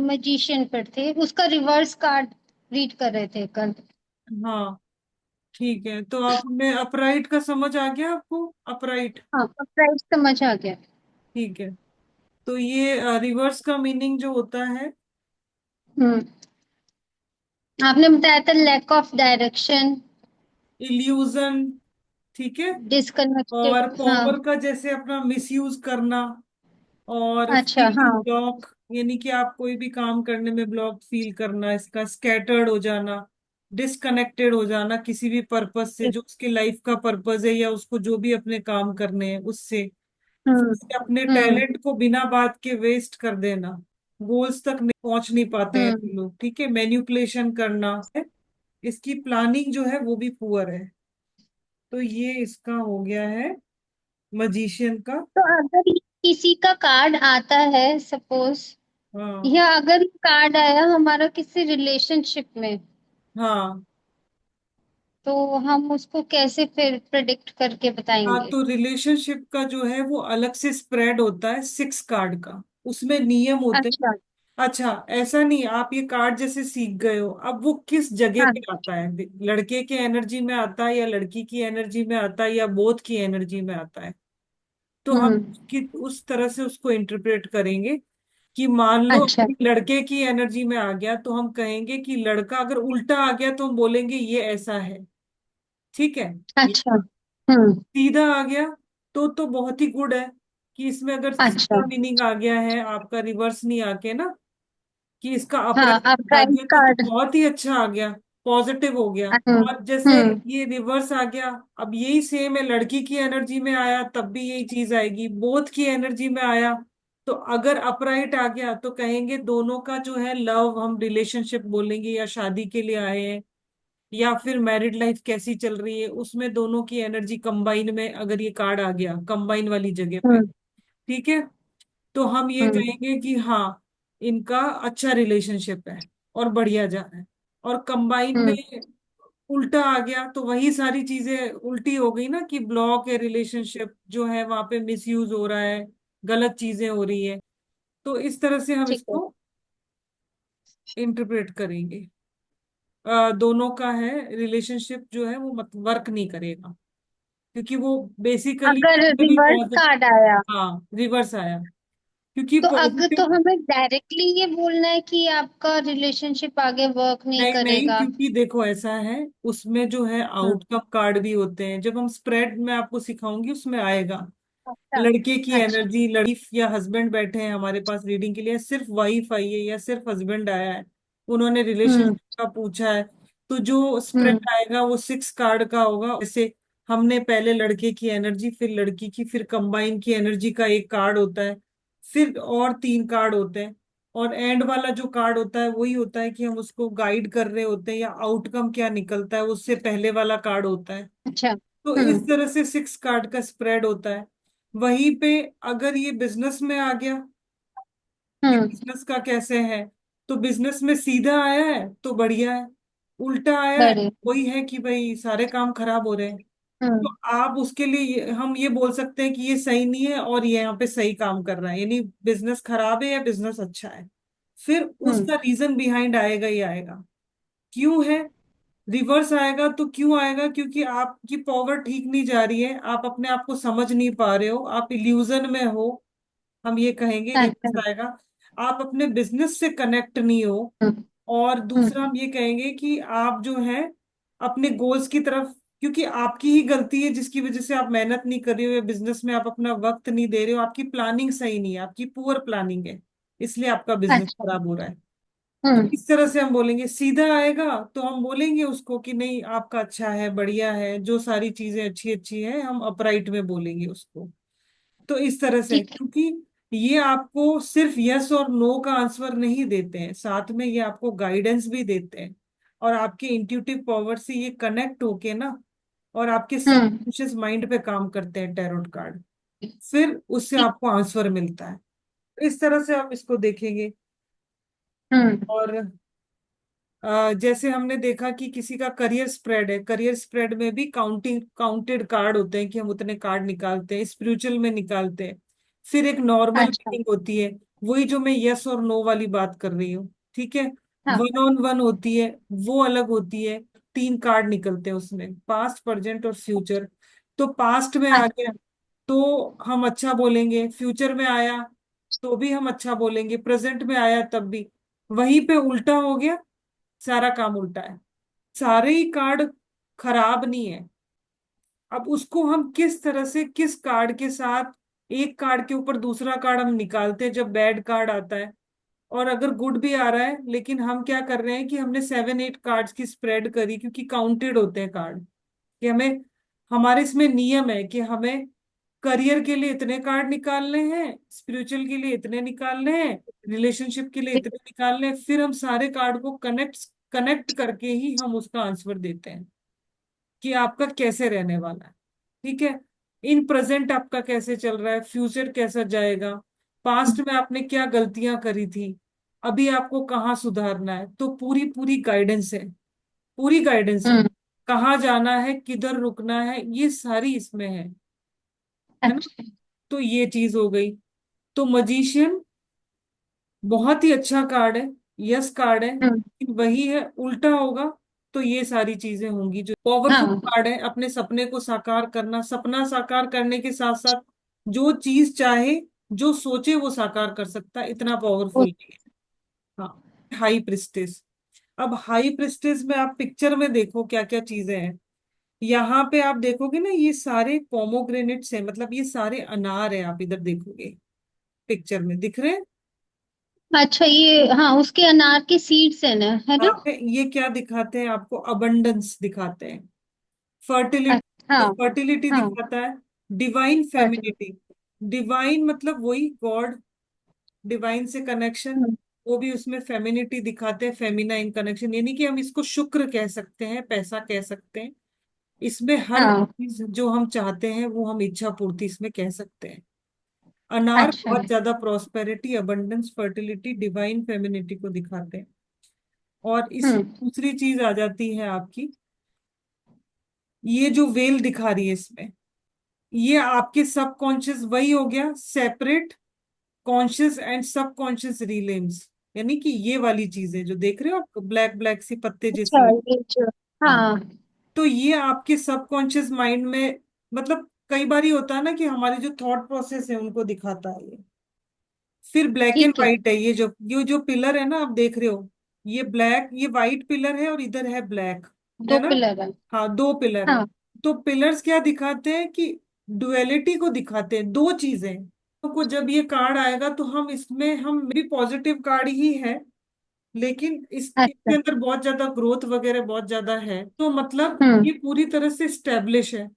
Magician पर थे, उसका रिवर्स कार्ड रीड कर रहे थे कल। हाँ ठीक है, तो आपने अपराइट का समझ आ गया आपको? अपराइट, हाँ, अब प्राइस समझ आ गया। ठीक है। तो ये रिवर्स का मीनिंग जो होता है, हम्म। आपने बताया था लैक ऑफ डायरेक्शन, इल्यूजन, ठीक है। डिस्कनेक्टेड। और हाँ। पावर का जैसे अपना मिसयूज करना, और अच्छा। फीलिंग हाँ। ब्लॉक, यानी कि आप कोई भी काम करने में ब्लॉक फील करना, इसका स्कैटर्ड हो जाना, डिस्कनेक्टेड हो जाना किसी भी पर्पस से, जो उसकी लाइफ का पर्पस है या उसको जो भी अपने काम करने हैं उससे। हम्म। फिर अपने हम्म। टैलेंट को बिना बात के वेस्ट कर देना, गोल्स तक नहीं पहुंच नहीं पाते हैं हम्म। ऐसे लोग, ठीक है। मैन्युपुलेशन करना है, इसकी प्लानिंग जो है वो भी पुअर है। तो ये इसका हो गया है मजिशियन का। तो अगर किसी का कार्ड आता है सपोज, हाँ या अगर कार्ड आया हमारा किसी रिलेशनशिप में, हाँ तो हम उसको कैसे फिर प्रेडिक्ट करके हाँ, बताएंगे? तो रिलेशनशिप का जो है वो अलग से स्प्रेड होता है 6 कार्ड का, उसमें नियम होते हैं। अच्छा। अच्छा, ऐसा नहीं आप ये कार्ड जैसे सीख गए हो, अब वो किस जगह हाँ। पे आता है, लड़के के एनर्जी में आता है या लड़की की एनर्जी में आता है या बोथ की एनर्जी में आता है, तो हम हम्म। उस तरह से उसको इंटरप्रेट करेंगे। कि मान लो अच्छा। लड़के की एनर्जी में आ गया तो हम कहेंगे कि लड़का अगर उल्टा आ गया तो हम बोलेंगे ये ऐसा है, ठीक है। अच्छा। हम्म। सीधा आ गया तो बहुत ही गुड है, कि इसमें अगर अच्छा। सीधा मीनिंग आ गया है आपका, रिवर्स नहीं आके ना, कि इसका हाँ, अब अपराइट आ प्राइस गया तो कार्ड। बहुत ही अच्छा आ गया, पॉजिटिव हो गया। हम्म। और जैसे हम्म। ये रिवर्स आ गया, अब यही सेम है, लड़की की एनर्जी में आया तब भी यही चीज आएगी, बोथ की एनर्जी में आया। तो अगर अपराइट आ गया तो कहेंगे दोनों का जो है लव, हम रिलेशनशिप बोलेंगे या शादी के लिए आए हैं, या फिर मैरिड लाइफ कैसी चल रही है, उसमें दोनों की एनर्जी कंबाइन में अगर ये कार्ड आ गया कंबाइन वाली जगह पे, हम्म। ठीक है, तो हम ये हम्म। कहेंगे कि हाँ इनका अच्छा रिलेशनशिप है और बढ़िया जा रहा है। और कंबाइन में हम्म। उल्टा आ गया तो वही सारी चीजें उल्टी हो गई ना, कि ब्लॉक है, रिलेशनशिप जो है वहां पे मिसयूज हो रहा है, गलत चीजें हो रही है। तो इस तरह से हम ठीक है। इसको इंटरप्रेट करेंगे। दोनों का है रिलेशनशिप जो है वो मत वर्क नहीं करेगा, क्योंकि वो बेसिकली अगर भी रिवर्स पॉजिटिव। कार्ड आया, हाँ रिवर्स आया, क्योंकि तो अगर तो पॉजिटिव। हमें डायरेक्टली ये बोलना है कि आपका रिलेशनशिप आगे वर्क नहीं नहीं नहीं, करेगा? क्योंकि देखो ऐसा है, उसमें जो है हम्म। आउटकम कार्ड भी होते हैं, जब हम स्प्रेड में आपको सिखाऊंगी उसमें आएगा। अच्छा। लड़के की अच्छा। एनर्जी, लड़की या हस्बैंड बैठे हैं हमारे पास रीडिंग के लिए, सिर्फ वाइफ आई है या सिर्फ हस्बैंड आया है, उन्होंने हम्म। रिलेशनशिप का पूछा है, तो जो हम्म। स्प्रेड आएगा वो 6 कार्ड का होगा। जैसे हमने पहले लड़के की एनर्जी, फिर लड़की की, फिर कंबाइन की एनर्जी का एक कार्ड होता है, फिर और 3 कार्ड होते हैं, और एंड वाला जो कार्ड होता है वही होता है कि हम उसको गाइड कर रहे होते हैं या आउटकम क्या निकलता है उससे पहले वाला कार्ड होता है। अच्छा। तो इस हम्म। तरह से 6 कार्ड का स्प्रेड होता है। वहीं पे अगर ये बिजनेस में आ गया कि हम्म। बिजनेस का कैसे है, तो बिजनेस में सीधा आया है तो बढ़िया है, उल्टा आया है बड़े। वही है कि भाई सारे काम खराब हो रहे हैं। हम्म। तो आप उसके लिए हम ये बोल सकते हैं कि ये सही नहीं है और ये यहाँ पे सही काम कर रहा है, यानी बिजनेस खराब है या बिजनेस अच्छा है। फिर हम्म। उसका रीजन बिहाइंड आएगा ही आएगा, क्यों है। रिवर्स आएगा तो क्यों आएगा, क्योंकि आपकी पावर ठीक नहीं जा रही है, आप अपने आप को समझ नहीं पा रहे हो, आप इल्यूजन में हो, हम ये कहेंगे अच्छा। रिवर्स आएगा। आप अपने बिजनेस से कनेक्ट नहीं हो। हम्म। और हम्म। दूसरा हम ये कहेंगे कि आप जो है अपने गोल्स की तरफ, क्योंकि आपकी ही गलती है जिसकी वजह से आप मेहनत नहीं कर रहे हो या बिजनेस में आप अपना वक्त नहीं दे रहे हो, आपकी प्लानिंग सही नहीं है, आपकी पुअर प्लानिंग है, इसलिए आपका बिजनेस अच्छा। खराब हो रहा है। तो हम्म। इस तरह से हम बोलेंगे। सीधा आएगा तो हम बोलेंगे उसको कि नहीं आपका अच्छा है, बढ़िया है, जो सारी चीजें अच्छी अच्छी है, हम अपराइट में बोलेंगे उसको। तो इस तरह से, ठीक है। क्योंकि ये आपको सिर्फ यस और नो का आंसर नहीं देते हैं, साथ में ये आपको गाइडेंस भी देते हैं, और आपके इंट्यूटिव पावर से ये कनेक्ट होके ना, और आपके हम्म। सबकॉन्शियस माइंड पे काम करते हैं टैरोट कार्ड, फिर उससे ठीक। आपको आंसर मिलता है। इस तरह से आप इसको देखेंगे। हम्म। और जैसे हमने देखा कि किसी का करियर स्प्रेड है, करियर स्प्रेड में भी काउंटेड कार्ड होते हैं कि हम उतने कार्ड निकालते हैं, स्पिरिचुअल में निकालते हैं। फिर एक नॉर्मल अच्छा। मीनिंग होती है, वही जो मैं यस और नो वाली बात कर रही हूँ, ठीक है। हाँ। 1 on 1 होती है, वो अलग होती है। 3 कार्ड निकलते हैं उसमें, पास्ट, प्रेजेंट और फ्यूचर। तो पास्ट में आ गया अच्छा। तो हम अच्छा बोलेंगे, फ्यूचर में आया तो भी हम अच्छा बोलेंगे, प्रेजेंट में आया तब भी। वहीं पे उल्टा हो गया, सारा काम उल्टा है। सारे ही कार्ड खराब नहीं है। अब उसको हम किस तरह से, किस कार्ड के साथ, एक कार्ड के ऊपर दूसरा कार्ड हम निकालते हैं जब बैड कार्ड आता है, और अगर गुड भी आ रहा है, लेकिन हम क्या कर रहे हैं कि हमने 7 8 कार्ड्स की स्प्रेड करी, क्योंकि काउंटेड होते हैं कार्ड, कि हमें, हमारे इसमें नियम है कि हमें करियर के लिए इतने कार्ड निकालने हैं, स्पिरिचुअल के लिए इतने निकालने हैं, रिलेशनशिप के लिए इतने निकालने हैं, फिर हम सारे कार्ड को कनेक्ट कनेक्ट करके ही हम उसका आंसर देते हैं कि आपका कैसे रहने वाला है। ठीक है। इन प्रेजेंट आपका कैसे चल रहा है, फ्यूचर कैसा जाएगा, पास्ट में आपने क्या गलतियां करी थी, अभी आपको कहाँ सुधारना है, तो पूरी पूरी गाइडेंस है, पूरी गाइडेंस है। हम्म। कहाँ जाना है, किधर रुकना है, ये सारी इसमें है ना। अच्छा। तो ये चीज हो गई। तो मजिशियन बहुत ही अच्छा कार्ड है, यस कार्ड है, हम्म। लेकिन वही है, उल्टा होगा तो ये सारी चीजें होंगी। जो पावरफुल हाँ। कार्ड है, अपने सपने को साकार करना, सपना साकार करने के साथ साथ जो चीज चाहे, जो सोचे वो साकार कर सकता है, इतना वो- पावरफुल है। हाँ। High priestess. अब हाई प्रिस्टेस में आप पिक्चर में देखो क्या क्या चीजें हैं। यहाँ पे आप देखोगे ना, ये सारे पोमोग्रेनेट्स हैं, मतलब ये सारे अनार हैं, आप इधर देखोगे पिक्चर में दिख रहे हैं। अच्छा, ये हाँ उसके अनार के सीड्स है ना, है ना? यहाँ पे ये क्या दिखाते हैं आपको, अबंडेंस दिखाते हैं, फर्टिलिटी। अच्छा। तो हाँ। फर्टिलिटी हाँ। दिखाता है, डिवाइन फर्टिलाइजर। फेमिनिटी। डिवाइन मतलब वही गॉड, डिवाइन से कनेक्शन, हम्म। वो भी उसमें फेमिनिटी दिखाते हैं, फेमिनाइन कनेक्शन, यानी कि हम इसको शुक्र कह सकते हैं, पैसा कह सकते हैं। इसमें हर हाँ। चीज जो हम चाहते हैं वो हम इच्छा पूर्ति इसमें कह सकते हैं। अनार अच्छा। बहुत ज्यादा prosperity, abundance, fertility, divine femininity को दिखाते हैं। और इसमें हम्म। दूसरी चीज आ जाती है आपकी, ये जो वेल दिखा रही है इसमें, ये आपके सबकॉन्शियस, वही हो गया सेपरेट कॉन्शियस एंड सबकॉन्शियस रिलेम्स। यानी कि ये वाली चीजें जो देख रहे हो आप, ब्लैक ब्लैक सी पत्ते अच्छा, जैसी। ये जो, हाँ। हाँ। तो ये आपके सबकॉन्शियस माइंड में, मतलब कई बार ये होता है ना कि हमारे जो थॉट प्रोसेस है उनको दिखाता है ये। फिर ब्लैक एंड ठीक है। व्हाइट है, ये जो पिलर है ना आप देख रहे हो, ये ब्लैक, ये व्हाइट पिलर है और इधर है ब्लैक, है दो ना। पिलर है। हाँ, 2 पिलर है। हाँ। तो पिलर्स क्या दिखाते हैं कि डुअलिटी को दिखाते हैं, दो चीजें। तो को जब ये कार्ड आएगा तो हम इसमें, हम भी पॉजिटिव कार्ड ही है, लेकिन इसके अच्छा। अंदर बहुत ज्यादा ग्रोथ वगैरह बहुत ज्यादा है, तो मतलब हम्म। ये पूरी तरह से स्टेब्लिश है।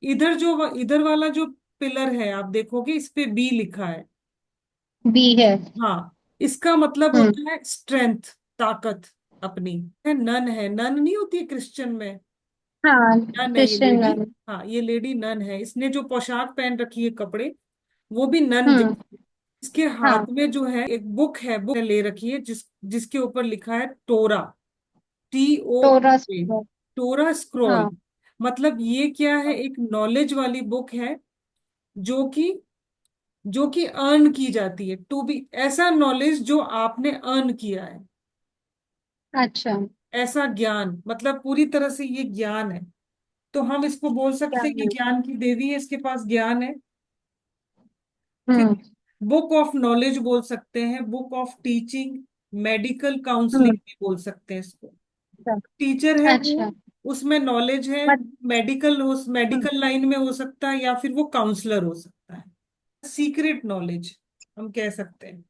इधर वाला जो पिलर है आप देखोगे, इस पे बी लिखा है। बी है। हाँ, इसका मतलब हम्म। होता है स्ट्रेंथ, ताकत अपनी। है नन, है नन नहीं होती है क्रिश्चियन में, हाँ। नन है ये क्रिश्चियन लेडी। मैन। हाँ, ये लेडी नन है, इसने जो पोशाक पहन रखी है, कपड़े, वो भी नन हम्म। जैसे। इसके हाँ। हाथ में जो है एक बुक है, बुक ले रखी है, जिसके ऊपर लिखा है टोरा, TO। टोरस। Tora scroll. हाँ। मतलब ये क्या है, एक नॉलेज वाली बुक है, जो कि जो कि अर्न की जाती है, टू बी, ऐसा नॉलेज जो आपने अर्न किया है, अच्छा। ऐसा ज्ञान, मतलब पूरी तरह से ये ज्ञान है। तो हम इसको बोल क्या सकते हैं कि है? ज्ञान की देवी है, इसके पास ज्ञान है। ठीक हम्म। है। बुक ऑफ नॉलेज बोल सकते हैं, book of teaching, medical hmm. Counselling भी बोल सकते हैं इसको। अच्छा। टीचर है वो, अच्छा। उसमें नॉलेज है। मत। हम्म। मेडिकल लाइन में हो सकता है, या फिर वो काउंसलर हो सकता है। सीक्रेट नॉलेज हम कह सकते हैं।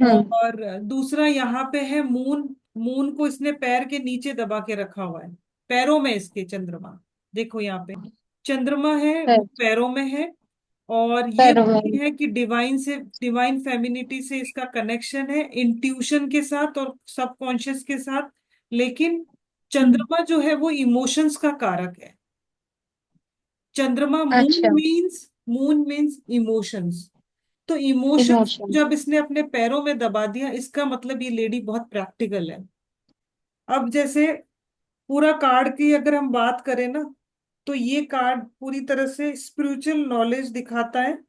हम्म। और दूसरा यहाँ पे है मून। मून को इसने पैर के नीचे दबा के रखा हुआ है, पैरों में इसके चंद्रमा। देखो यहाँ पे चंद्रमा है, वो पैरों में है। और ये पैरों में। है कि डिवाइन फेमिनिटी से इसका कनेक्शन है, इंट्यूशन के साथ और सबकॉन्शियस के साथ। लेकिन हम्म। चंद्रमा जो है वो इमोशंस का कारक है। चंद्रमा, अच्छा। Moon means emotions. तो इमोशंस इमोशन। जब इसने अपने पैरों में दबा दिया, इसका मतलब ये लेडी बहुत प्रैक्टिकल है। अब जैसे पूरा कार्ड की अगर हम बात करें ना, तो ये कार्ड पूरी तरह से स्पिरिचुअल नॉलेज दिखाता है,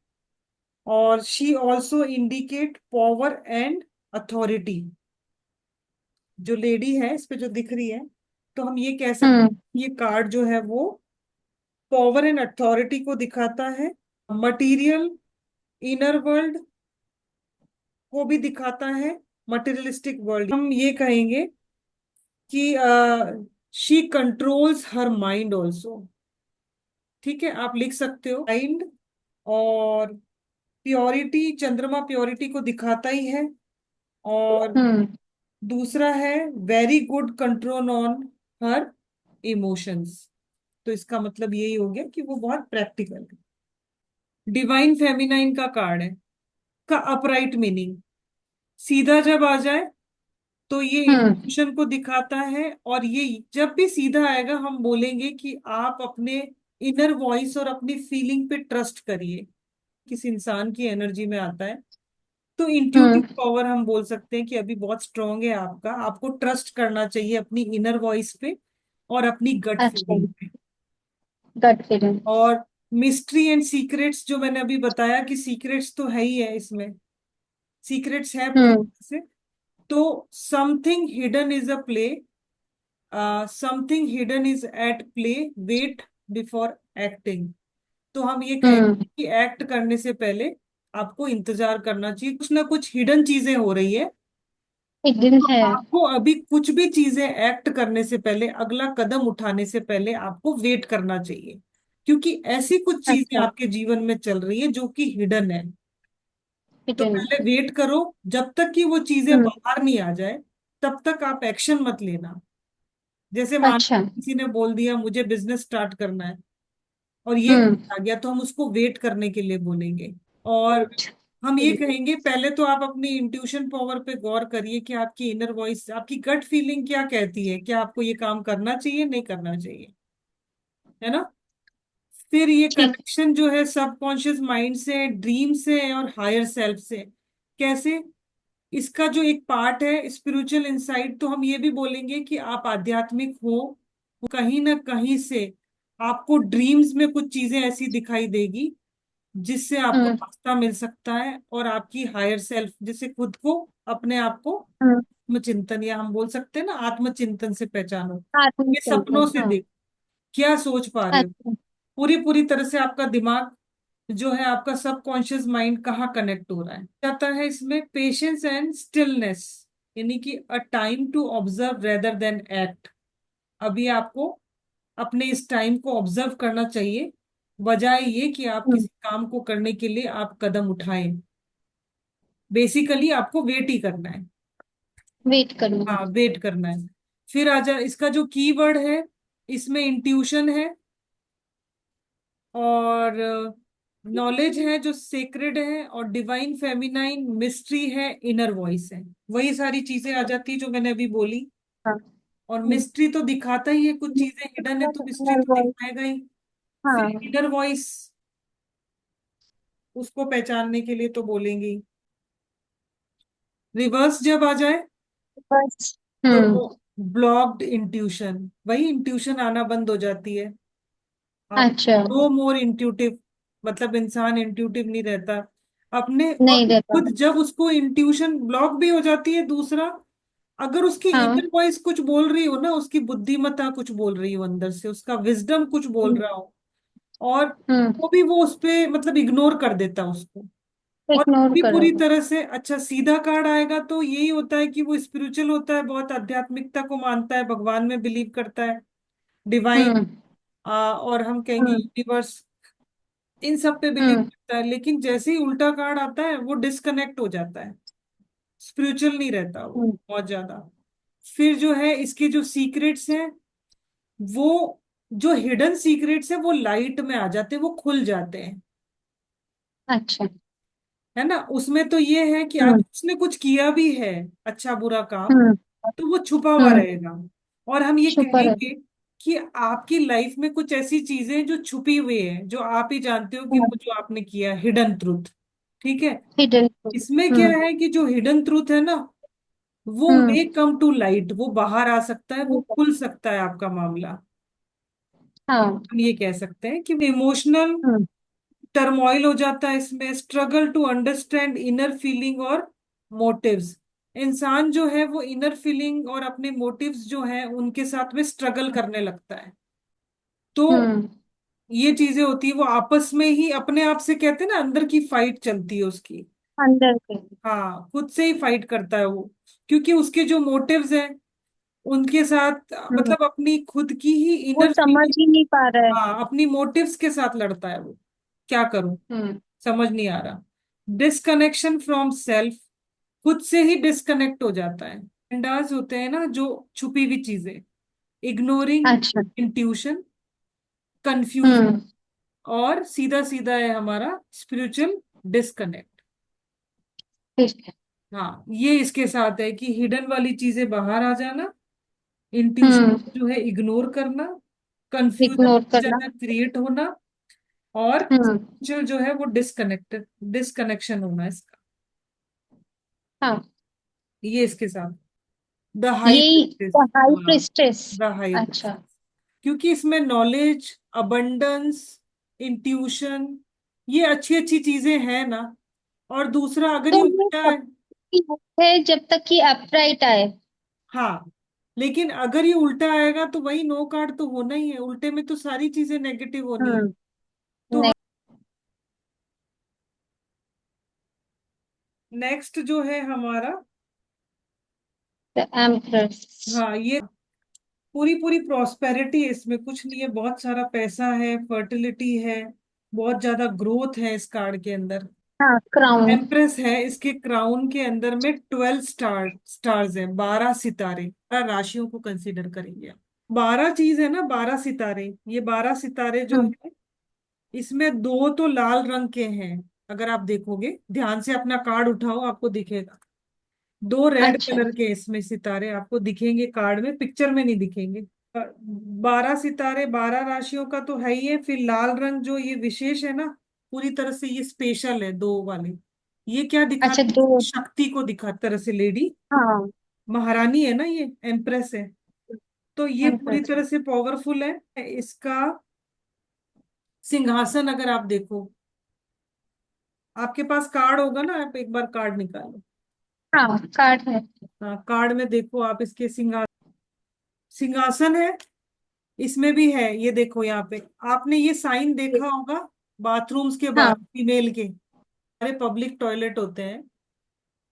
और she also indicate power and authority. जो लेडी है इस पे जो दिख रही है, तो हम ये कह सकते हम्म हैं, ये कार्ड जो है वो पावर एंड अथॉरिटी को दिखाता है, मटेरियल, इनर वर्ल्ड को भी दिखाता है, मटेरियलिस्टिक वर्ल्ड। हम ये कहेंगे कि she controls her mind also. ठीक है, आप लिख सकते हो माइंड। और प्योरिटी, चंद्रमा प्योरिटी को दिखाता ही है। और हम्म दूसरा है very good control on her emotions. तो इसका मतलब यही हो गया कि वो बहुत प्रैक्टिकल है। डिवाइन फेमिनाइन का कार्ड है, का अपराइट मीनिंग सीधा जब आ जाए तो ये हम्म इंट्यूशन को दिखाता है। और ये जब भी सीधा आएगा हम बोलेंगे कि आप अपने इनर वॉइस और अपनी फीलिंग पे ट्रस्ट करिए। किस इंसान की एनर्जी में आता है, तो इंट्यूटिव हम्म पावर हम बोल सकते हैं कि अभी बहुत स्ट्रांग है आपका। आपको ट्रस्ट करना चाहिए अपनी इनर वॉइस पे और अपनी गट अच्छा। फीलिंग पे। Gut feeling. और मिस्ट्री एंड सीक्रेट्स, जो मैंने अभी बताया कि सीक्रेट्स तो है ही है इसमें, सीक्रेट्स है पूरी हम्म तरह से। तो something hidden is a play, something hidden is at play, wait before acting. तो हम ये हम्म कहेंगे कि एक्ट करने से पहले आपको इंतजार करना चाहिए, कुछ ना कुछ हिडन चीजें हो रही है। एक दिन तो है। आपको अभी कुछ भी चीजें एक्ट करने से पहले, अगला कदम उठाने से पहले आपको वेट करना चाहिए, क्योंकि ऐसी कुछ चीजें अच्छा। आपके जीवन में चल रही है जो कि हिडन है। तो हिडन। पहले वेट करो, जब तक कि वो चीजें हम्म। बाहर नहीं आ जाए तब तक आप एक्शन मत लेना। जैसे मान अच्छा। किसी ने बोल दिया मुझे बिजनेस स्टार्ट करना है, और ये हम्म। आ गया, तो हम उसको वेट करने के लिए बोलेंगे। और वेट। हम ये कहेंगे पहले तो आप अपनी इंट्यूशन पावर पे गौर करिए कि आपकी इनर वॉइस, आपकी गट फीलिंग क्या कहती है, क्या आपको ये काम करना चाहिए नहीं करना चाहिए, है ना। फिर ये ठीक। कनेक्शन जो है सबकॉन्शियस माइंड से, ड्रीम से और हायर सेल्फ से कैसे, इसका जो एक पार्ट है स्पिरिचुअल इंसाइट, तो हम ये भी बोलेंगे कि आप आध्यात्मिक हो, कहीं ना कहीं से आपको ड्रीम्स में कुछ चीजें ऐसी दिखाई देगी जिससे आपको हम्म रास्ता मिल सकता है, और आपकी हायर सेल्फ जिसे खुद को, अपने आप को हम्म। आत्मचिंतन, या हम बोल सकते हैं ना आत्मचिंतन से पहचानो। ये सपनों आत्मचिंतन, से हाँ। देख, क्या सोच पा रहे हो, अच्छा। पूरी पूरी तरह से आपका दिमाग जो है, आपका सबकॉन्शियस माइंड कहाँ कनेक्ट हो रहा है। आता है इसमें पेशेंस एंड स्टिलनेस, यानी कि a time to observe rather than act. अभी आपको अपने इस टाइम को ऑब्जर्व करना चाहिए, बजाय ये कि आप हम्म। किसी काम को करने के लिए आप कदम उठाएं। बेसिकली आपको वेट ही करना है। वेट करना है। हाँ, वेट करना है। फिर आजा, इसका जो कीवर्ड है इसमें इंट्यूशन है, और नॉलेज है जो सेक्रेड है, और डिवाइन फेमिनाइन, मिस्ट्री है, इनर वॉइस है। वही सारी चीजें आ जाती जो मैंने अभी बोली। हाँ। और हम्म। मिस्ट्री तो दिखाता ही है, कुछ चीजें हिडन है तो मिस्ट्री तो नर्वस। दिखाएगा ही। फिर हाँ। इनर वॉइस, उसको पहचानने के लिए तो बोलेंगे ही। रिवर्स जब आ जाए बस। तो हम्म। ब्लॉक्ड इंट्यूशन, वही इंट्यूशन आना बंद हो जाती है। आप अच्छा। नो मोर इंट्यूटिव, मतलब इंसान इंट्यूटिव नहीं रहता अपने। और नहीं देता। खुद जब उसको इंट्यूशन ब्लॉक भी हो जाती है, दूसरा अगर उसकी हाँ। इनर वॉइस कुछ बोल रही हो ना, उसकी बुद्धिमत्ता कुछ बोल रही हो अंदर से, उसका विजडम कुछ बोल हम्म रहा हो, और हम्म। वो भी वो उस पे मतलब इग्नोर कर देता उसको, और इग्नोर भी पूरी करेगा। तरह से। अच्छा, सीधा कार्ड आएगा तो यही होता है कि वो स्पिरिचुअल होता है, बहुत आध्यात्मिकता को मानता है, भगवान में बिलीव करता है, डिवाइन, हम्म और हम कहेंगे हम्म यूनिवर्स, इन सब पे बिलीव हम्म करता है। लेकिन जैसे ही उल्टा कार्ड आता है वो डिस्कनेक्ट हो जाता है, स्पिरिचुअल नहीं रहता वो हम्म। बहुत ज्यादा। फिर जो है इसके जो सीक्रेट्स हैं, वो जो हिडन सीक्रेट्स है वो लाइट में आ जाते हैं, वो खुल जाते हैं, अच्छा। है ना। उसमें तो ये है कि हम्म अगर उसने कुछ किया भी है अच्छा बुरा काम, हम्म तो वो छुपा हुआ हम्म। रहेगा। और हम ये सुपर है। कहेंगे कि आपकी लाइफ में कुछ ऐसी चीजें हैं जो छुपी हुई है, जो आप ही जानते हो कि वो जो आपने किया, हिडन ट्रूथ। ठीक है, हिडन। इसमें क्या हम्म है कि जो हिडन ट्रूथ है ना, वो हम्म। मे कम टू लाइट, वो बाहर आ सकता है, वो खुल सकता है आपका मामला। हाँ। हम ये कह सकते हैं कि इमोशनल हम्म टर्मोइल हो जाता है इसमें, struggle to understand inner feeling और मोटिव्स। इंसान जो है वो इनर फीलिंग और अपने मोटिव्स जो है उनके साथ में स्ट्रगल करने लगता है। तो हम्म। ये चीजें होती है, वो आपस में ही अपने आप से, कहते हैं ना, अंदर की फाइट चलती है उसकी। अंदर के। हाँ, खुद से ही फाइट करता है वो, क्योंकि उसके जो मोटिव्स हैं उनके साथ, हम्म। मतलब अपनी खुद की ही वो इनर समझ फीलिंग। ही नहीं पा रहा है। हाँ, अपनी मोटिव्स के साथ लड़ता है वो। क्या करूं, हम्म। समझ नहीं आ रहा। डिस्कनेक्शन फ्रॉम सेल्फ, खुद से ही डिस्कनेक्ट हो जाता है। अंदाज होते हैं ना जो छुपी हुई चीजें, इग्नोरिंग अच्छा। इंट्यूशन, कंफ्यूजन, हम्म। और सीधा सीधा है हमारा स्पिरिचुअल डिस्कनेक्ट। ठीक है। हाँ, ये इसके साथ है कि हिडन वाली चीजें बाहर आ जाना, इंट्यूशन हम्म। जो है इग्नोर करना, कंफ्यूजन इग्नोर करना। ज्यादा क्रिएट होना, और हम्म। जो है वो डिस्कनेक्टेड, डिस्कनेक्शन होना इसका। हाँ। ये इसके साथ द हाई यही प्रिस्टिस। हाई हाँ, प्रिस्टेस। द हाई अच्छा। प्रिस्टिस, क्योंकि इसमें नॉलेज, अबंडेंस, इंट्यूशन, ये अच्छी अच्छी चीजें हैं ना। और दूसरा, अगर तो ये ये उल्टा तब है। तक है जब तक कि अपराइट आए। हाँ, लेकिन अगर ये उल्टा आएगा तो वही नो कार्ड तो होना ही है, उल्टे में तो सारी चीजें नेगेटिव होनी है। हम्म। तो नहीं। नेक्स्ट जो है हमारा, द एम्प्रेस। हाँ, ये पूरी पूरी प्रॉस्पेरिटी है, इसमें कुछ नहीं है, बहुत सारा पैसा है, फर्टिलिटी है, बहुत ज्यादा ग्रोथ है इस कार्ड के अंदर। हाँ, क्राउन। एम्प्रेस है, इसके क्राउन के अंदर में 12 स्टार्स हैं, 12 सितारे। 12 राशियों को कंसीडर करेंगे, 12 चीज है ना, 12 सितारे। ये 12 सितारे जो हम्म। है, इसमें दो तो लाल रंग के हैं। अगर आप देखोगे ध्यान से, अपना कार्ड उठाओ, आपको दिखेगा। दो रेड अच्छा। कलर के इसमें सितारे आपको दिखेंगे कार्ड में, पिक्चर में नहीं दिखेंगे। 12 सितारे, 12 राशियों का तो है ही है, फिर लाल रंग जो ये विशेष है ना, पूरी तरह से ये स्पेशल है, दो वाले। ये क्या अच्छा, दिखाते दो। हैं, शक्ति को दिखा, तरह से लेडी हाँ। महारानी है ना, ये एम्प्रेस है। तो ये पूरी एम्प्रेस। तरह से पावरफुल है। इसका सिंहासन अगर आप देखो, आपके पास कार्ड होगा ना, आप एक बार कार्ड निकालो। हाँ, कार्ड है। हाँ, कार्ड में देखो आप, इसके सिंहासन है, इसमें भी है। ये देखो यहाँ पे, आपने ये साइन देखा होगा बाथरूम्स के हाँ। बाहर, फीमेल के, अरे पब्लिक टॉयलेट होते हैं,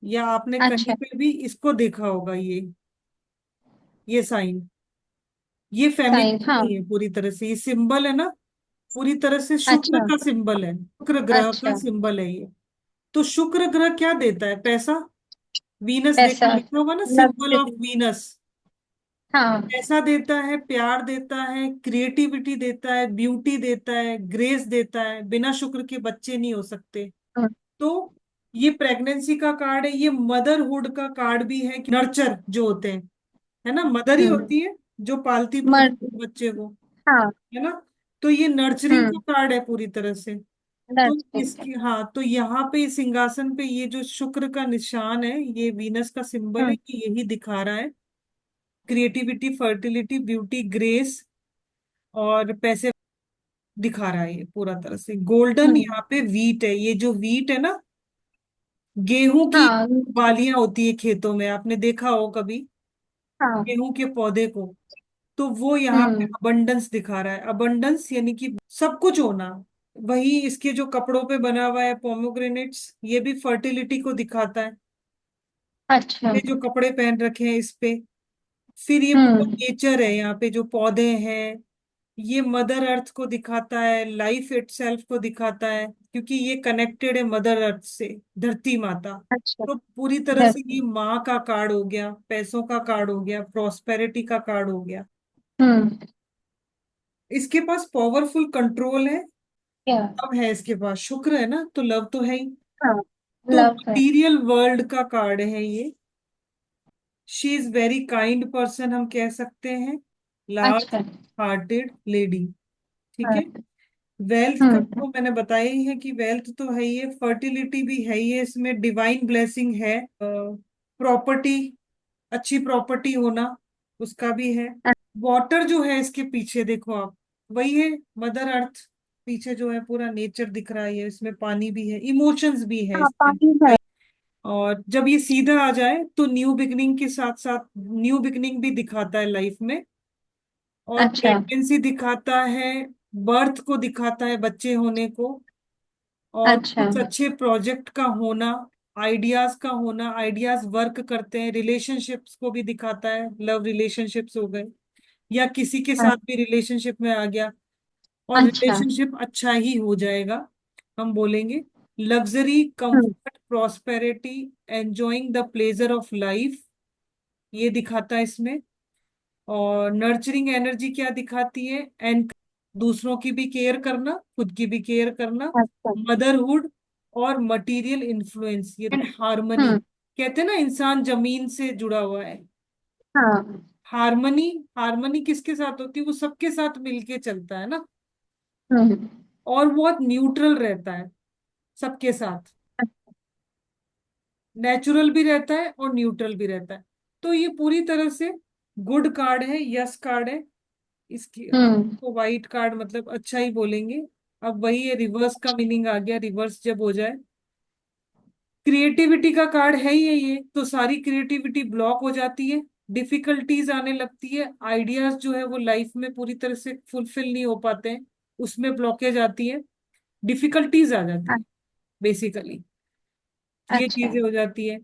या आपने कहीं अच्छा। पे भी इसको देखा होगा, ये साइन, ये साइन। हाँ। फेमिनिटी है पूरी तरह से, ये सिंबल है ना, पूरी तरह से शुक्र अच्छा। का सिंबल है, शुक्र ग्रह का अच्छा। सिंबल है ये। तो शुक्र ग्रह क्या देता है, पैसा। वीनस देखा, ऐसा। लिखा होगा ना, सिंबल ऑफ लग्जरी। वीनस। हाँ। पैसा देता है, प्यार देता है, क्रिएटिविटी देता है, ब्यूटी देता है, ग्रेस देता है। बिना शुक्र के बच्चे नहीं हो सकते। हम्म। तो ये प्रेगनेंसी का कार्ड है, ये मदरहुड का कार्ड भी है, कि नर्चर जो होते हैं, है ना, मदर ही हम्म। होती है जो पालती मर्द। पोसती है बच्चे को, हाँ। है ना। तो ये नर्चरिंग का हम्म। कार्ड है पूरी तरह से। तो दैट्स इट। इसकी, हाँ, तो यहाँ पे सिंहासन पे ये जो शुक्र का निशान है, ये वीनस का सिंबल है, हम्म। कि यही दिखा रहा है क्रिएटिविटी, फर्टिलिटी, ब्यूटी, ग्रेस और पैसे दिखा रहा है। ये पूरा तरह से गोल्डन, हम्म। यहाँ पे वीट है, ये जो वीट है ना, गेहूं की हाँ। बालियां होती है खेतों में, आपने देखा हो कभी, हाँ। गेहूं के पौधे को। तो वो यहाँ पे हम्म। अबंडेंस दिखा रहा है, अबंडेंस यानी कि सब कुछ होना। वही इसके जो कपड़ों पे बना हुआ है पोमोग्रेनेट्स, ये भी फर्टिलिटी को दिखाता है, अच्छा। ये जो कपड़े पहन रखे हैं इस पे। फिर ये पूरा हम्म। नेचर है, यहाँ पे जो पौधे हैं, ये मदर अर्थ को दिखाता है, लाइफ इटसेल्फ को दिखाता है, क्योंकि ये कनेक्टेड है मदर अर्थ से, धरती माता। अच्छा। तो पूरी तरह से धरती। ये माँ का कार्ड हो गया, पैसों का कार्ड हो गया, प्रॉस्पेरिटी का कार्ड हो गया। हम्म। इसके पास पावरफुल कंट्रोल है। क्या? अब है इसके पास शुक्र है ना, तो लव तो है ही। हाँ, तो लव है। मटीरियल वर्ल्ड का कार्ड है ये। She is very kind person, हम कह सकते हैं, लार्ज अच्छा। Hearted lady. ठीक हाँ। है। वेल्थ का हम्म। तो मैंने बताया ही है, कि वेल्थ तो है ही है, फर्टिलिटी भी है ही है, इसमें डिवाइन ब्लेसिंग है, प्रॉपर्टी, अच्छी प्रॉपर्टी होना, उसका भी है। वाटर जो है इसके पीछे देखो आप, वही है मदर अर्थ, पीछे जो है पूरा नेचर दिख रहा है, ये इसमें पानी भी है, इमोशंस भी है हाँ इसमें। पानी है। और जब ये सीधा आ जाए तो न्यू बिगनिंग के साथ साथ न्यू बिगनिंग भी दिखाता है लाइफ में, और अच्छा। प्रेगनेंसी दिखाता है, बर्थ को दिखाता है, बच्चे होने को, और अच्छा। कुछ अच्छे प्रोजेक्ट का होना, आइडियाज का होना, आइडियाज वर्क करते हैं, रिलेशनशिप्स को भी दिखाता है, लव रिलेशनशिप्स हो गए या किसी के अ- साथ भी रिलेशनशिप में आ गया, और अच्छा। रिलेशनशिप अच्छा ही हो जाएगा। हम बोलेंगे luxury, hmm. Comfort, prosperity, enjoying the pleasure of life, ये दिखाता है इसमें। और नर्चरिंग एनर्जी क्या दिखाती है, एंड दूसरों की भी केयर करना, खुद की भी केयर करना, अच्छा। मदरहुड, और मटेरियल इन्फ्लुएंस, ये हार्मनी। हम्म। कहते हैं ना इंसान जमीन से जुड़ा हुआ है। हाँ। हार्मनी, हार्मनी किसके साथ होती है, वो सबके साथ मिलके चलता है ना, हम्म। और बहुत न्यूट्रल रहता है सबके साथ, नेचुरल भी रहता है और न्यूट्रल भी रहता है। तो ये पूरी तरह से गुड कार्ड है, यस कार्ड है। इसकी हम्म। तो वाइट कार्ड मतलब अच्छा ही बोलेंगे। अब वही है, रिवर्स का मीनिंग आ गया, रिवर्स जब हो जाए। क्रिएटिविटी का कार्ड है ही है ये, तो सारी क्रिएटिविटी ब्लॉक हो जाती है, डिफिकल्टीज आने लगती है, आइडियाज जो है वो लाइफ में पूरी तरह से फुलफिल नहीं हो पाते हैं, उसमें ब्लॉकेज आती है, डिफिकल्टीज आ जाती है बेसिकली, ये अच्छा। चीजें हो जाती है।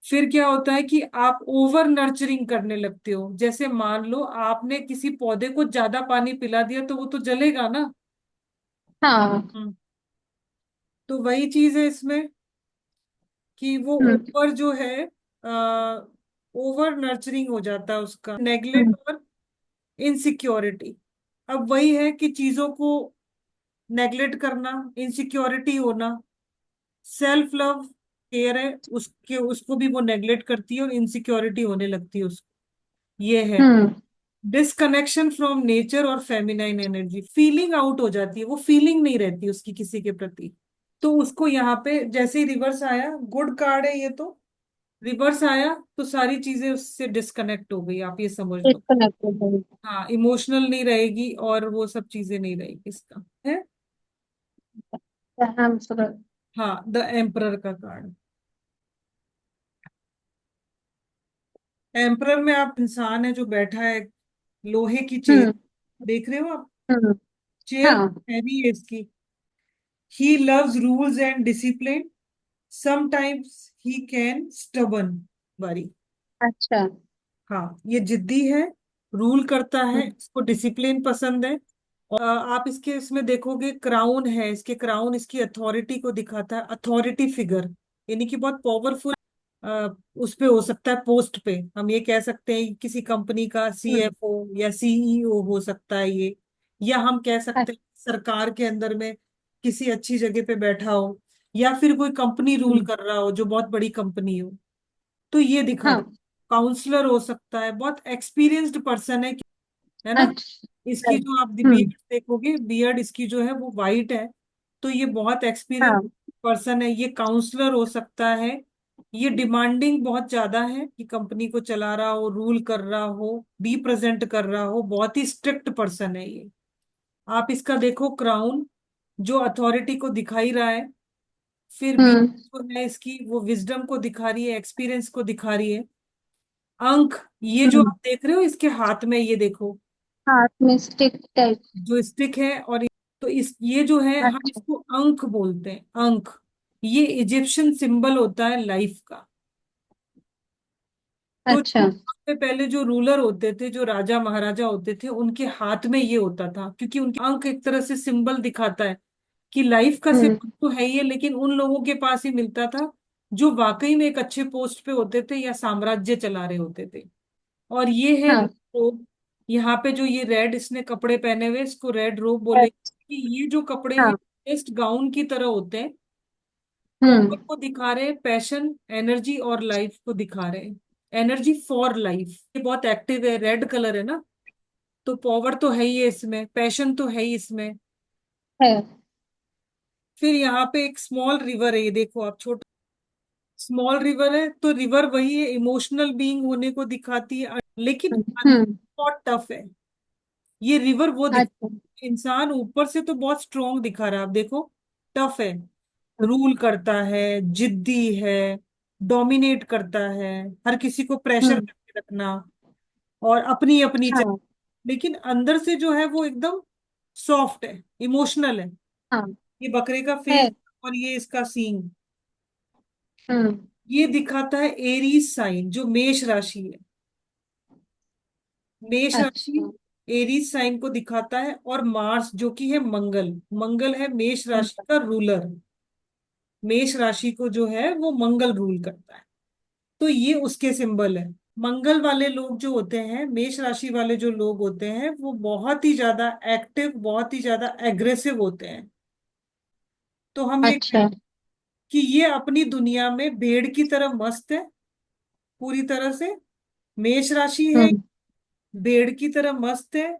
फिर क्या होता है कि आप ओवर नर्चरिंग करने लगते हो, जैसे मान लो आपने किसी पौधे को ज्यादा पानी पिला दिया तो वो तो जलेगा ना। हाँ। हम्म। तो वही चीज है इसमें कि वो हम्म। ऊपर जो है ओवर नर्चरिंग हो जाता है उसका, हम्म। नेग्लेक्ट और इनसिक्योरिटी। अब वही है कि चीजों को नेग्लेक्ट करना, इनसिक्योरिटी होना, सेल्फ लव केयर है उसके, उसको भी वो नेग्लेक्ट करती है और इनसिक्योरिटी होने लगती है उसको, ये है। हम्म। डिसकनेक्शन फ्रॉम नेचर और फेमिनाइन एनर्जी, फीलिंग आउट हो जाती है, वो फीलिंग नहीं रहती उसकी किसी के प्रति। तो उसको यहाँ पे जैसे ही रिवर्स आया, गुड कार्ड है ये तो, रिवर्स आया तो सारी चीजें उससे डिस्कनेक्ट हो गई, आप ये समझ लो। डिस्कनेक्टेड है। हाँ, इमोशनल नहीं रहेगी और वो सब चीजें नहीं रहेगी, इसका है। हम सुनो। हाँ, द एम्परर का कार्ड। एम्परर में आप इंसान है जो बैठा है, लोहे की चेयर, हम्म। देख रहे हो आप, हम्म। चेयर हाँ। हैवी है इसकी। He loves rules and discipline, sometimes he can stubborn worry. अच्छा। हाँ, ये जिद्दी है, रूल करता है, हम्म। इसको डिसिप्लिन पसंद है। और आप इसके इसमें देखोगे क्राउन है, इसके क्राउन इसकी अथॉरिटी को दिखाता है, अथॉरिटी फिगर, यानी कि बहुत पावरफुल उस पे हो सकता है, पोस्ट पे हम ये कह सकते हैं कि किसी कंपनी का हम्म। सीएफओ या सीईओ हो सकता है ये, या हम कह सकते हैं अच्छा। सरकार के अंदर में किसी अच्छी जगह पे बैठा हो, या फिर कोई कंपनी रूल हम्म। कर रहा हो जो बहुत बड़ी कंपनी हो, तो ये दिखा। हाँ। काउंसलर हो सकता है, बहुत एक्सपीरियंस्ड पर्सन है ना। अच्छा। इसकी जो आप हम्म। बियर्ड देखोगे, बियर्ड इसकी जो है वो वाइट है, तो ये बहुत एक्सपीरियंस हाँ। पर्सन है, ये काउंसलर हो सकता है। ये डिमांडिंग बहुत ज्यादा है कि कंपनी को चला रहा हो, रूल कर रहा हो, रिप्रेजेंट कर रहा हो, बहुत ही स्ट्रिक्ट पर्सन है ये। आप इसका देखो क्राउन, जो अथॉरिटी को दिखा ही रहा है, फिर भी हम्म। जो है इसकी वो विजडम को दिखा रही है, एक्सपीरियंस को दिखा रही है। अंक, ये जो हम्म। आप देख रहे हो इसके हाथ में, ये देखो हाथ में स्टिक टाइप। जो स्टिक है, और तो इस ये जो है हम अच्छा। इसको अंक बोलते हैं, अंक। ये इजिप्शियन सिंबल होता है लाइफ का। तो अच्छा। सबसे पहले जो रूलर होते थे, जो राजा महाराजा होते थे, उनके हाथ में ये होता था, क्योंकि उनके अंक एक तरह से सिंबल दिखाता है कि लाइफ का हम्म। सिंबल तो है ही है, लेकिन उन लोगों के पास ही मिलता था जो वाकई में एक अच्छे पोस्ट पे होते थे या साम्राज्य चला रहे होते थे। और ये है हाँ। रोब, यहाँ पे जो ये रेड इसने कपड़े पहने हुए, इसको रेड रोब बोले, अच्छा। कि ये जो कपड़े हैं हाँ। जस्ट गाउन की तरह होते हैं, हम्म। पावर को दिखा रहे हैं, पैशन, एनर्जी और लाइफ को दिखा रहे हैं, एनर्जी फॉर लाइफ, ये बहुत एक्टिव है, रेड कलर है ना, तो पावर तो है ही है इसमें, पैशन तो है ही इसमें। है। फिर यहाँ पे एक स्मॉल रिवर है, ये देखो आप, छोटा स्मॉल रिवर है, तो रिवर वही है, इमोशनल बीइंग होने को दिखाती है, लेकिन अंदर हम्म। बहुत टफ है ये रिवर, वो अच्छा। इंसान ऊपर से तो बहुत स्ट्रोंग दिखा रहा है, आप देखो, टफ है, हाँ। रूल करता है, जिद्दी है, डोमिनेट करता है, हर किसी को प्रेशर हम्म। करके रखना, और अपनी अपनी हाँ। लेकिन अंदर से जो है वो एकदम सॉफ्ट है, इमोशनल है। हाँ। ये बकरे का है। फेस और ये इसका सींग, हम्म। ये दिखाता है एरीज साइन, जो मेष राशि है। मेष राशि अच्छा। एरीज साइन को दिखाता है, और मार्स जो कि है मंगल, मंगल है मेष राशि का रूलर। मेष राशि को जो है वो मंगल रूल करता है, तो ये उसके सिंबल है। मंगल वाले लोग जो होते हैं, मेष राशि वाले जो लोग होते हैं, वो बहुत ही ज्यादा एक्टिव, बहुत ही ज्यादा एग्रेसिव होते हैं। तो हम ये कहें अच्छा। कि ये अपनी दुनिया में भेड़ की तरह मस्त है, पूरी तरह से। मेष राशि है, हम्म। भेड़ की तरह मस्त है,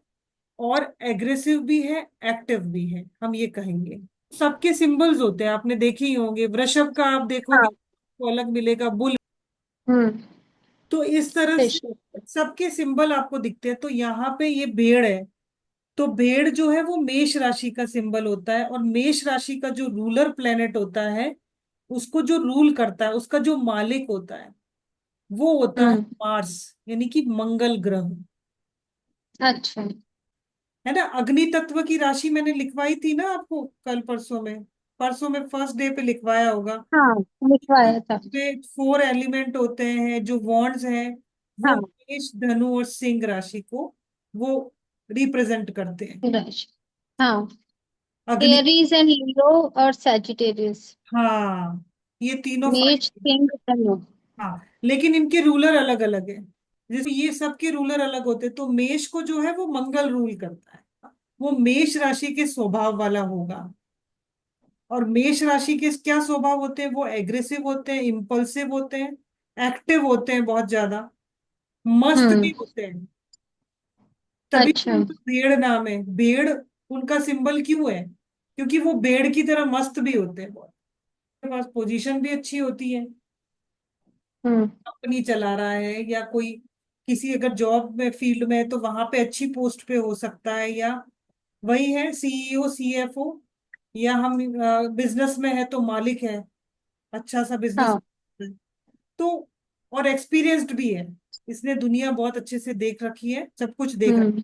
और एग्रेसिव भी है, एक्टिव भी है, हम ये कहेंगे। सबके सिंबल्स होते हैं, आपने देखे ही होंगे, वृषभ का आप देखोगे हाँ। तो अलग मिलेगा, बुल। हम्म। तो इस तरह से फिश। सबके सिंबल आपको दिखते हैं। तो यहाँ पे ये भेड़ है, तो भेड़ जो है वो मेष राशि का सिंबल होता है, और मेष राशि का जो रूलर प्लेनेट होता है, उसको जो रूल करता है, उसका जो मालिक होता है, वो होता है हम्म। मार्स, यानी कि मंगल ग्रह। अच्छा। है ना, अग्नि तत्व की राशि मैंने लिखवाई थी ना आपको कल परसों में, परसों में फर्स्ट डे पे लिखवाया होगा। हाँ, लिखवाया था। उसमें 4 एलिमेंट होते हैं, जो वॉन्ड्स हैं, वो हाँ। मेष, धनु और सिंह राशि को वो रिप्रेजेंट करते हैं। राशि। हाँ। अग्नि, एरीज एंड लियो और सैजिटेरियस। हाँ, ये तीनों मेष, फाइव। सिंह, धनु। हाँ, लेकिन इनके रूलर अलग अलग है। जैसे ये सबके रूलर अलग होते हैं, तो मेष को जो है वो मंगल रूल करता है, वो मेष राशि के स्वभाव वाला होगा। और मेष राशि के क्या स्वभाव होते हैं, वो एग्रेसिव होते हैं, इम्पल्सिव होते हैं, एक्टिव होते हैं बहुत ज्यादा, मस्त हम्म। भी होते हैं। तभी तो अच्छा। उनका भेड़ नाम है। भेड़ उनका सिंबल क्यों है? क्योंकि वो भेड़ की तरह मस्त भी होते हैं बहुत, उनके पास पोजीशन भी अच्छी होती है, हम्म। कंपनी चला रहा है, या कोई किसी अगर जॉब में फील्ड में है तो वहां पे अच्छी पोस्ट पे हो सकता है, या वही है सीईओ सीएफओ, या हम बिजनेस में है तो मालिक है, अच्छा सा बिजनेस। हाँ। तो और एक्सपीरियंस्ड भी है, इसने दुनिया बहुत अच्छे से देख रखी है, सब कुछ देख रखा। हम्म।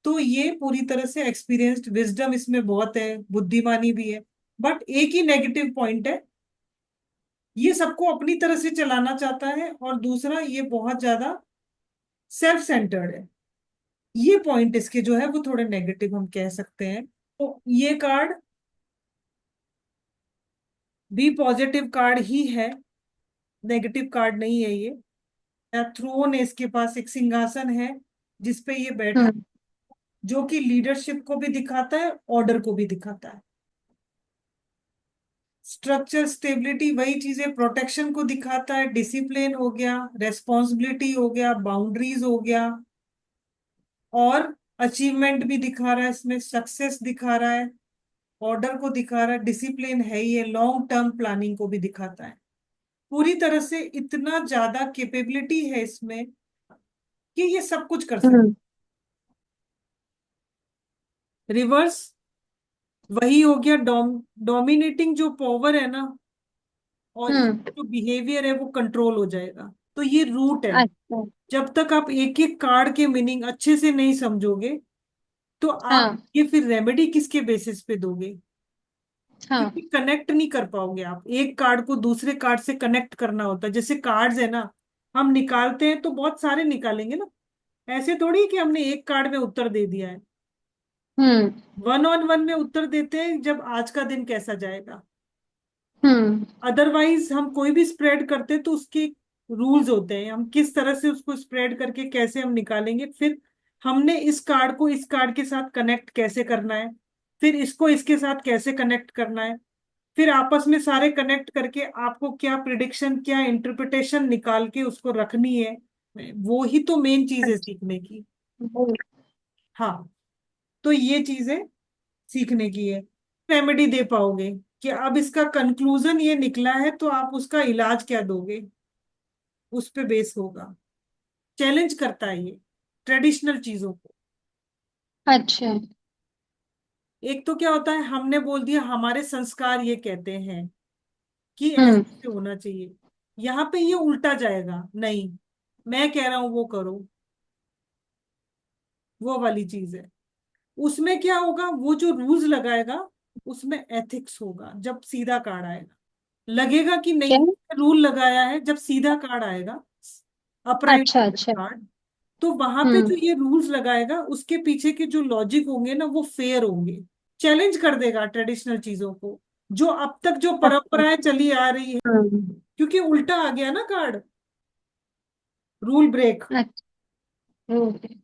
तो ये पूरी तरह से एक्सपीरियंस्ड, विजडम इसमें बहुत है, बुद्धिमानी भी है। बट एक ही नेगेटिव पॉइंट है, ये सबको अपनी तरह से चलाना चाहता है, और दूसरा ये बहुत ज्यादा सेल्फ सेंटर्ड है। ये पॉइंट इसके जो है वो थोड़े नेगेटिव हम कह सकते हैं। तो ये कार्ड भी पॉजिटिव कार्ड ही है, नेगेटिव कार्ड नहीं है ये। थ्रोन है इसके पास, एक सिंहासन है जिसपे ये बैठा, हम्म। जो कि लीडरशिप को भी दिखाता है, ऑर्डर को भी दिखाता है। स्ट्रक्चर, स्टेबिलिटी, वही चीजें, प्रोटेक्शन को दिखाता है, डिसिप्लिन हो गया, रेस्पॉन्सिबिलिटी हो गया, बाउंड्रीज हो गया, और अचीवमेंट भी दिखा रहा है इसमें, सक्सेस दिखा रहा है, ऑर्डर को दिखा रहा है, डिसिप्लिन है, ये लॉन्ग टर्म प्लानिंग को भी दिखाता है। पूरी तरह से इतना ज्यादा कैपेबिलिटी है इसमें कि ये सब कुछ कर सकता हम्म। है। रिवर्स वही हो गया, डोमिनेटिंग जो पावर है ना, और हम्म। जो बिहेवियर है वो कंट्रोल हो जाएगा। तो ये रूट है। अच्छा। जब तक आप एक एक कार्ड के मीनिंग अच्छे से नहीं समझोगे, तो आप हाँ। ये फिर रेमेडी किसके बेसिस पे दोगे? हाँ। क्योंकि कनेक्ट नहीं कर पाओगे आप, एक कार्ड को दूसरे कार्ड से कनेक्ट करना होता है। जैसे कार्ड्स है ना, हम निकालते हैं तो बहुत सारे निकालेंगे ना, ऐसे थोड़ी कि हमने एक कार्ड में उत्तर दे दिया है। हम्म। वन ऑन वन में उत्तर देते हैं, जब आज का दिन कैसा जाएगा। हम्म। अदरवाइज हम कोई भी स्प्रेड करते हैं तो उसके रूल्स होते हैं, हम किस तरह से उसको स्प्रेड करके कैसे हम निकालेंगे, फिर हमने इस कार्ड को इस कार्ड के साथ कनेक्ट कैसे करना है, फिर इसको इसके साथ कैसे कनेक्ट करना है, फिर आपस में सारे कनेक्ट करके आपको क्या प्रिडिक्शन, क्या इंटरप्रिटेशन निकाल के उसको रखनी है। वो ही तो मेन चीज है अच्छा। सीखने की। वो- हाँ, तो ये चीजें सीखने की है, रेमेडी दे पाओगे कि अब इसका कंक्लूजन ये निकला है, तो आप उसका इलाज क्या दोगे, उस पे बेस होगा। चैलेंज करता है ये ट्रेडिशनल चीजों को। अच्छा। एक तो क्या होता है, हमने बोल दिया हमारे संस्कार ये कहते हैं कि हम्म। ऐसे होना चाहिए। यहाँ पे ये उल्टा जाएगा, नहीं मैं कह रहा हूं वो करो, वो वाली चीज है। उसमें क्या होगा, वो जो रूल्स लगाएगा उसमें एथिक्स होगा जब सीधा कार्ड आएगा। लगेगा कि क्या? नहीं रूल लगाया है, जब सीधा कार्ड आएगा, अपराइट अच्छा अच्छा। कार्ड, तो वहां पे हम्म। जो ये रूल्स लगाएगा उसके पीछे के जो लॉजिक होंगे ना वो फेयर होंगे। चैलेंज कर देगा ट्रेडिशनल चीजों को, जो अब तक जो अच्छा। परंपराएं चली आ रही है, हम्म। क्योंकि उल्टा आ गया ना कार्ड, रूल ब्रेक। अच्छा। ओके।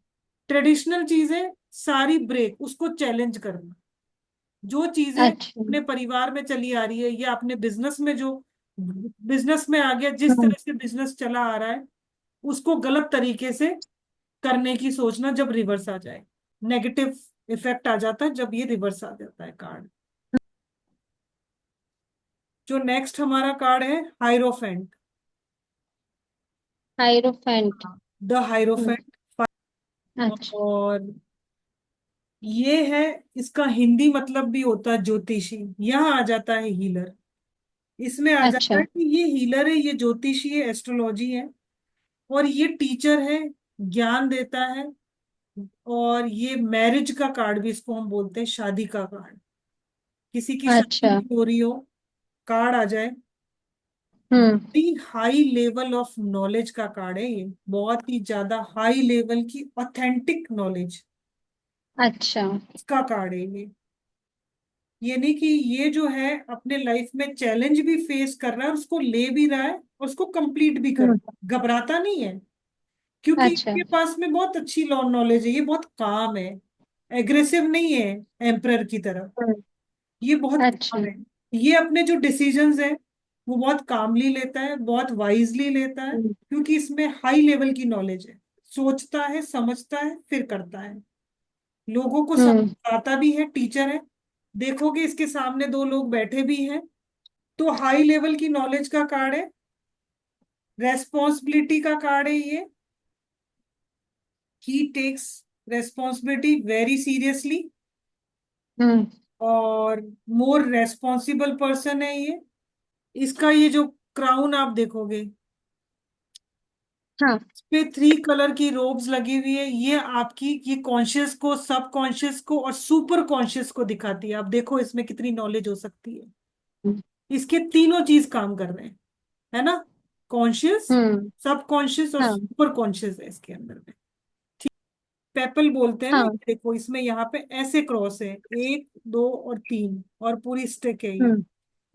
ट्रेडिशनल चीजें सारी ब्रेक, उसको चैलेंज करना। जो चीजें अच्छा। अपने परिवार में चली आ रही है या अपने बिजनेस में जो बिजनेस में आ गया, जिस हम्म। तरह से बिजनेस चला आ रहा है उसको गलत तरीके से करने की सोचना, जब रिवर्स आ जाए, नेगेटिव इफेक्ट आ जाता है जब ये रिवर्स आ जाता है कार्ड। जो नेक्स्ट हमारा कार्ड है हाइरोफेंट। हाइरोफेंट। द हम्म। हाइरोफेंट। अच्छा और ये है, इसका हिंदी मतलब भी होता है ज्योतिषी, यहाँ आ जाता है हीलर। इसमें आ जाता अच्छा। है कि ये हीलर है, ये ज्योतिषी है, एस्ट्रोलॉजी है, और ये टीचर है, ज्ञान देता है। और ये मैरिज का कार्ड भी इसको हम बोलते हैं, शादी का कार्ड। किसी की शादी अच्छा। नहीं हो रही हो, कार्ड आ जाए। हम्म। हाई लेवल ऑफ नॉलेज का कार्ड है ये, बहुत ही ज्यादा हाई लेवल की ऑथेंटिक नॉलेज अच्छा। का कार्ड है ये। यानी कि ये जो है अपने लाइफ में चैलेंज भी फेस कर रहा है, उसको ले भी रहा है और उसको कंप्लीट भी कर हम्म। रहा है, घबराता नहीं है। क्योंकि अच्छा। इसके पास में बहुत अच्छी लॉ नॉलेज है, ये बहुत काम है, एग्रेसिव नहीं है एम्प्रर की तरह। हम्म। ये बहुत अच्छा। काम है। ये अपने जो डिसीजंस है वो बहुत कामली लेता है, बहुत वाइजली लेता है, हम्म। क्योंकि इसमें हाई लेवल की नॉलेज है। सोचता है, समझता है, फिर करता है, लोगों को हम्म। समझाता भी है, टीचर है। देखोगे इसके सामने दो लोग बैठे भी हैं, तो हाई लेवल की नॉलेज का कार्ड है। रेस्पॉन्सिबिलिटी का कार्ड है ये, ही टेक्स रेस्पॉन्सिबिलिटी वेरी सीरियसली, हम्म। और मोर रेस्पॉन्सिबल पर्सन है ये। इसका ये जो क्राउन आप देखोगे, हाँ। इस पे 3 कलर की रोब्स लगी हुई है, ये आपकी ये कॉन्शियस को, सब कॉन्शियस को और सुपर कॉन्शियस को दिखाती है। आप देखो इसमें कितनी नॉलेज हो सकती है। हम्म। इसके तीनों चीज काम कर रहे हैं, है ना, कॉन्शियस, सब कॉन्शियस और हाँ। सुपर कॉन्शियस है इसके अंदर में। पेपल बोलते हैं ना, ये हाँ। देखो इसमें यहाँ पे ऐसे क्रॉस है, 1 2 और 3, और पूरी स्टिक है हम्म।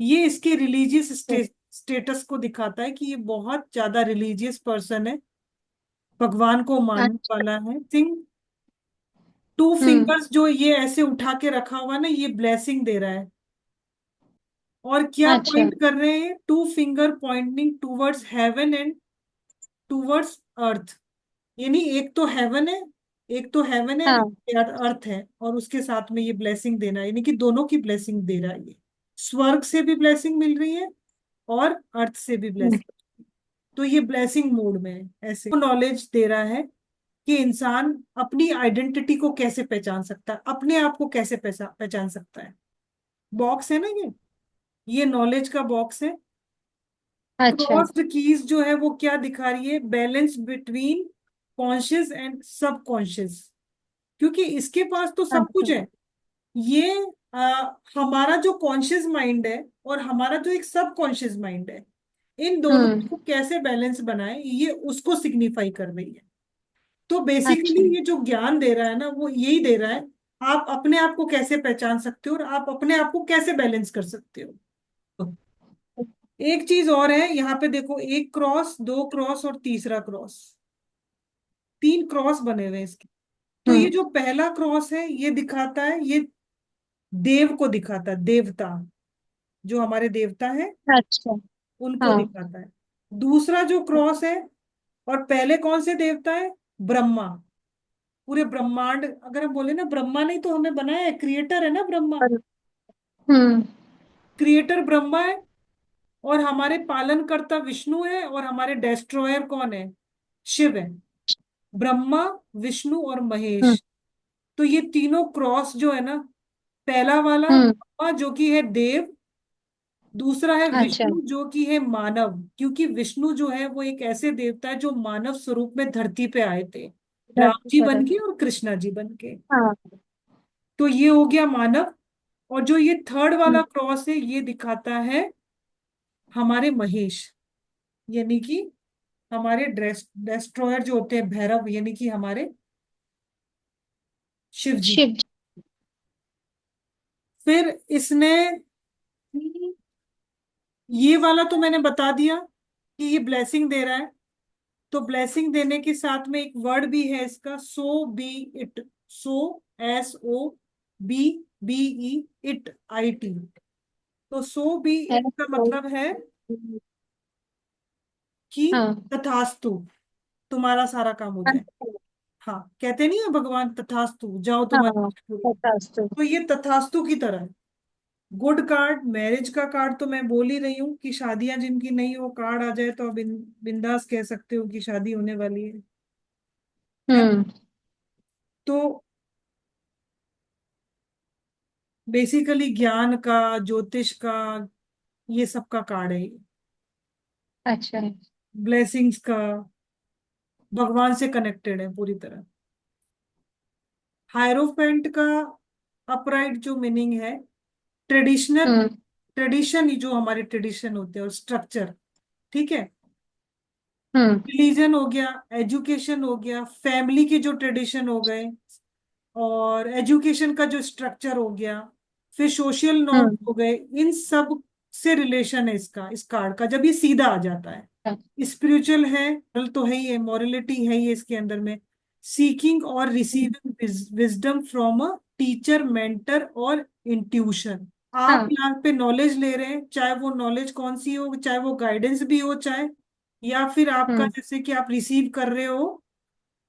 ये इसके रिलीजियस स्टेटस को दिखाता है कि ये बहुत ज्यादा रिलीजियस पर्सन है, भगवान को मानने अच्छा। वाला है। थिंग 2 फिंगर्स जो ये ऐसे उठा के रखा हुआ है ना, ये ब्लेसिंग दे रहा है। और क्या अच्छा। पॉइंट कर रहे हैं, 2 finger pointing towards heaven and towards earth. यानी एक तो हेवन है, एक तो हेवन है और हाँ। एक अर्थ है, और उसके साथ में ये ब्लेसिंग देना है, यानी कि दोनों की ब्लेसिंग दे रहा है ये। स्वर्ग से भी ब्लेसिंग मिल रही है और अर्थ से भी हम्म। ब्लेसिंग। तो ये ब्लेसिंग मोड में है, ऐसे नॉलेज दे रहा है कि इंसान अपनी आइडेंटिटी को कैसे पहचान सकता है, अपने आप को कैसे पहचान सकता है। बॉक्स है ना ये नॉलेज का बॉक्स है। अच्छा। क्रॉस्ड कीज जो है वो क्या दिखा रही है, बैलेंस बिटवीन कॉन्शियस एंड सब कॉन्शियस। क्योंकि इसके पास तो सब अच्छा। कुछ है। ये हमारा जो कॉन्शियस माइंड है और हमारा जो एक सब कॉन्शियस माइंड है, इन दोनों हम्म। को कैसे बैलेंस बनाए, ये उसको सिग्निफाई कर रही है। तो बेसिकली अच्छा। ये जो ज्ञान दे रहा है ना वो यही दे रहा है, आप अपने आप को कैसे पहचान सकते हो और आप अपने आप को कैसे बैलेंस कर सकते हो। एक चीज और है यहाँ पे देखो, 1 क्रॉस, 2 क्रॉस और तीसरा क्रॉस, 3 क्रॉस बने हुए हैं इसके। तो हम्म। ये जो पहला क्रॉस है ये दिखाता है, ये देव को दिखाता है, देवता, जो हमारे देवता है अच्छा। उनको हाँ। दिखाता है। दूसरा जो क्रॉस है, और पहले कौन से देवता है, ब्रह्मा। पूरे ब्रह्मांड, अगर हम बोले ना ब्रह्मा नहीं तो हमें बनाया है, क्रिएटर है ना ब्रह्मा, और- हम्म। क्रिएटर ब्रह्मा है। और हमारे पालन कर्ता विष्णु है, और हमारे डेस्ट्रॉयर कौन है, शिव है। ब्रह्मा, विष्णु और हम्म। महेश। तो ये तीनों क्रॉस जो है ना, पहला वाला हम्म। ब्रह्मा जो कि है देव, दूसरा है अच्छा। विष्णु जो कि है मानव, क्योंकि विष्णु जो है वो एक ऐसे देवता है जो मानव स्वरूप में धरती पे आए थे, राम धरती जी पर बन है। के और कृष्णा जी बन के। हाँ। तो ये हो गया मानव। और जो ये थर्ड हम्म। वाला क्रॉस है ये दिखाता है हमारे महेश, यानी कि हमारे डेस्ट्रॉयर जो होते हैं, भैरव, यानी कि हमारे शिव जी। शिव। फिर इसने ये वाला तो मैंने बता दिया कि ये ब्लेसिंग दे रहा है। तो ब्लेसिंग देने के साथ में एक वर्ड भी है इसका, so be it. So, SO, B E, IT। तो सो बी है इट का तो। मतलब है कि हाँ। तथास्तु, तुम्हारा सारा काम हो जाए। अच्छा। हाँ, कहते नहीं है भगवान, तथास्तु, जाओ तुम्हारी हाँ। इच्छा पूरी। तथास्तु। तो ये तथास्तु की तरह है। गुड कार्ड, मैरिज का कार्ड तो मैं बोल ही रही हूँ कि शादियां जिनकी नहीं हो, कार्ड आ जाए तो आप बिंदास कह सकते हो कि शादी होने वाली है। हम्म। तो बेसिकली ज्ञान का, ज्योतिष का, ये सब का कार्ड है ये। अच्छा। ब्लेसिंग्स का, भगवान से कनेक्टेड है पूरी तरह। हायरोफेंट का अपराइट जो मीनिंग है, ट्रेडिशनल, हम्म। ट्रेडिशन, जो हमारे ट्रेडिशन होते हैं और स्ट्रक्चर, ठीक है। हम्म। रिलीजन हो गया, एजुकेशन हो गया, फैमिली के जो ट्रेडिशन हो गए, और एजुकेशन का जो स्ट्रक्चर हो गया, फिर सोशल नॉर्म्स हम्म। हो गए, इन सब से रिलेशन है इसका, इस कार्ड का, जब ये सीधा आ जाता है। स्पिरिचुअल है, moral तो है ही है, मॉरलिटी है ही इसके अंदर में। सीकिंग और receiving wisdom from a teacher, mentor और इंट्यूशन। आप हाँ। यहाँ पे नॉलेज ले रहे हैं, चाहे वो नॉलेज कौन सी हो, चाहे वो गाइडेंस भी हो, चाहे, या फिर आपका हम्म। जैसे कि आप रिसीव कर रहे हो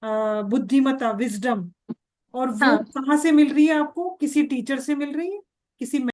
बुद्धिमत्ता, विजडम। और वो हाँ। कहाँ से मिल रही है आपको? किसी टीचर से मिल रही है, किसी